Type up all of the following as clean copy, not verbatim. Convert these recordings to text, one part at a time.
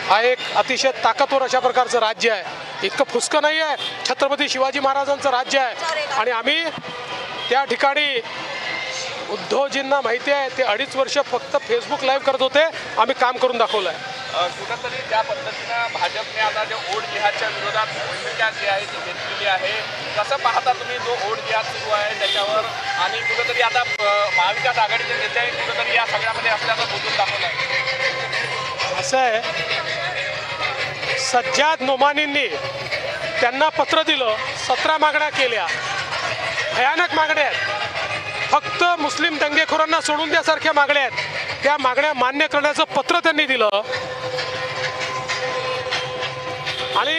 हा एक अतिशय ताकदवर अशा प्रकारचं राज्य आहे, इतकं फुसकं नाही आहे, छत्रपती शिवाजी महाराजांचं राज्य आहे। आणि आम्ही त्या ठिकाणी उद्धवजींना माहिती आहे, ते 2.5 वर्ष फक्त फेसबुक लाईव्ह करत होते, आम्ही काम करून दाखवलं आहे। कुठंतरी ज्या पद्धतीनं भाजपने आता जे ओढ जिहादच्या विरोधात भूमिका जी आहे ती घेतलेली आहे, कसं पाहता तुम्ही जो ओढ जिहाद सुरू आहे त्याच्यावर, आणि कुठंतरी आता महाविकास आघाडीचे नेते कुठंतरी या सगळ्यामध्ये असल्याचं बोलून दाखवलं आहे? असं आहे, सज्जाद नोमानींनी त्यांना पत्र दिलं, 17 मागण्या केल्या, भयानक मागण्या आहेत, फक्त मुस्लिम दंगेखोरांना सोडून द्यासारख्या मागण्या आहेत। त्या मागण्या मान्य करण्याचं पत्र त्यांनी दिलं आणि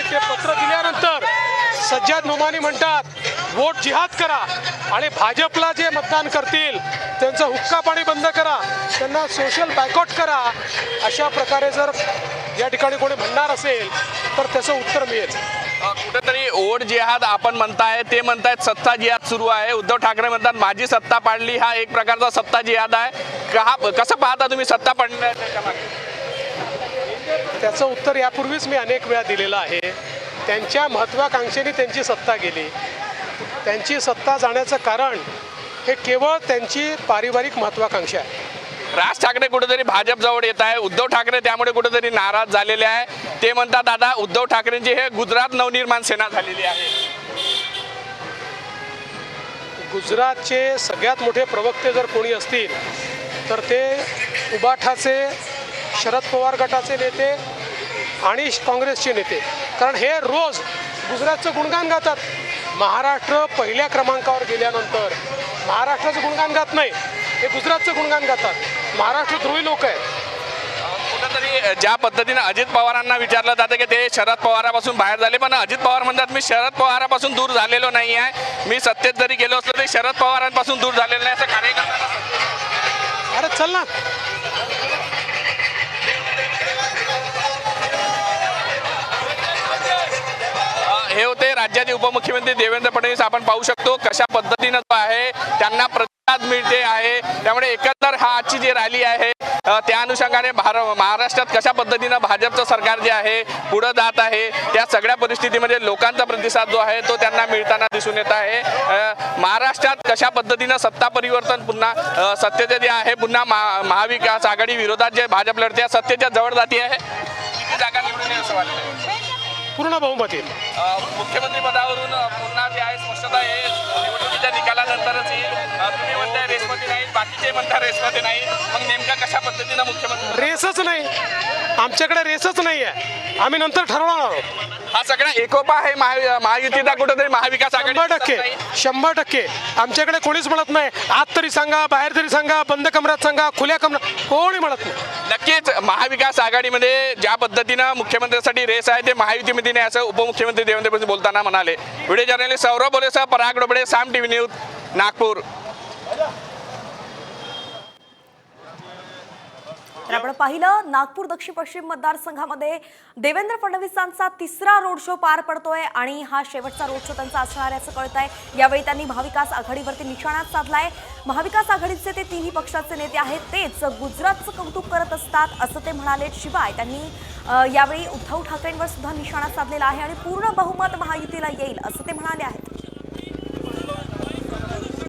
ते पत्र दिल्यानंतर सज्जाद नोमानी म्हणतात वोट जिहाद करा आणि भाजपला जे मतदान करतील त्यांचं हुक्का पाणी बंद करा, त्यांना सोशल बायकॉट करा। अशा प्रकारे जर या ठिकाणी कोणी म्हणणार असेल तर त्याचं उत्तर मिळेल। कुठेतरी ओढ जिहाद आपण म्हणताय, ते म्हणतायत सत्ता जिहाद सुरू आहे। उद्धव ठाकरे म्हणतात माझी सत्ता पाडली, हा एक प्रकारचा सत्ता जिहाद आहे। कसं पाहता तुम्ही सत्ता पाडण्याच्या मागे? त्याचं उत्तर यापूर्वीच मी अनेक वेळा दिलेलं आहे। त्यांच्या महत्त्वाकांक्षेने त्यांची सत्ता गेली, त्यांची सत्ता जाण्याचं कारण हे केवळ त्यांची पारिवारिक महत्त्वाकांक्षा आहे। राज ठाकरे कुठेतरी भाजप जवळ येत आहे, उद्धव ठाकरे त्यामुळे कुठेतरी नाराज झालेले आहे। ते म्हणतात दादा उद्धव ठाकरेंची हे गुजरात नवनिर्माण सेना झालेली आहे। गुजरातचे सगळ्यात मोठे प्रवक्ते जर कोणी असतील तर ते उबाठाचे, शरद पवार गटाचे नेते आणि काँग्रेसचे नेते, कारण हे रोज गुजरातचं गुणगान गातात। महाराष्ट्र पहिल्या क्रमांकावर गेल्यानंतर महाराष्ट्राचं गुणगान गात नाही, हे गुजरातचं गुणगान गातात। महाराष्ट्र द्रोही लोक आहेत। कुठेतरी ज्या पद्धतीने अजित पवारांना विचारलं जातं की ते शरद पवारापासून बाहेर झाले, पण अजित पवार म्हणतात मी शरद पवारापासून दूर झालेलो नाही आहे, मी सत्तेत जरी गेलो असलो तरी शरद पवारांपासून दूर झालेलो नाही, असं कार्यकर्ता। अरे चल ना, हे होते राज्याचे उपमुख्यमंत्री देवेंद्र फडणवीस। आपण पाहू शकतो कशा पद्धतीनं जो आहे त्यांना प्रतिसाद मिळते आहे। त्यामुळे एकंदर हा आजची जी रॅली आहे त्या अनुषंगाने महाराष्ट्रात कशा पद्धतीनं भाजपचं सरकार जे आहे पुढे जात आहे, त्या सगळ्या परिस्थितीमध्ये लोकांचा प्रतिसाद जो आहे तो त्यांना मिळताना दिसून येत आहे। महाराष्ट्रात कशा पद्धतीनं सत्ता परिवर्तन पुन्हा सत्तेचे जे आहे पुन्हा महाविकास आघाडी विरोधात जे भाजप लढते सत्तेच्या जवळ जाती आहे, किती जागा निवडून येईल असं वाटतं? पूर्ण बहुमत येईल। मुख्यमंत्री पदावरून पुन्हा जे आहे स्पष्टता आहे निवडणुकीच्या निकालानंतरच येईल। तुम्ही म्हणताय रेसमध्ये नाही, बाकीचे म्हणतात रेसमध्ये नाही, मग नेमका कशा पद्धतीनं मुख्यमंत्री? रेसच नाही, आमच्याकडे रेसच नाही आहे, आम्ही नंतर ठरवणार आहोत। हा सगळा एकोपा आहे महायुतीचा कुठेतरी महाविकास आघाडी 100% आमच्याकडे कोणीच म्हणत नाही आत तरी सांगा, बाहेर तरी सांगा, बंद कमरात सांगा, खुल्या कमरात, कोणी म्हणत नाही। नक्कीच महाविकास आघाडीमध्ये ज्या पद्धतीनं मुख्यमंत्र्यांसाठी रेस आहे ते महायुतीमध्ये नाही असं उपमुख्यमंत्री देवेंद्र फडणवीस बोलताना म्हणाले। व्हिडिओ जर्नलिस्ट सौरभ बोलेसह पराग डोबळे, साम टीव्ही न्यूज, नागपूर। तर आपण पाहिलं नागपूर दक्षिण पश्चिम मतदारसंघामध्ये देवेंद्र फडणवीसांचा तिसरा रोड शो पार पडतोय आणि हा शेवटचा रोड शो त्यांचा असणार याचं कळतंय। यावेळी त्यांनी महाविकास आघाडीवरती निशाणा साधलाय। महाविकास आघाडीचे ते तिन्ही पक्षाचे नेते आहेत, तेच गुजरातचं कौतुक करत असतात असं ते म्हणाले। शिवाय त्यांनी यावेळी उद्धव ठाकरेंवर सुद्धा निशाणा साधलेला आहे आणि पूर्ण बहुमत महायुतीला येईल असं ते म्हणाले आहेत।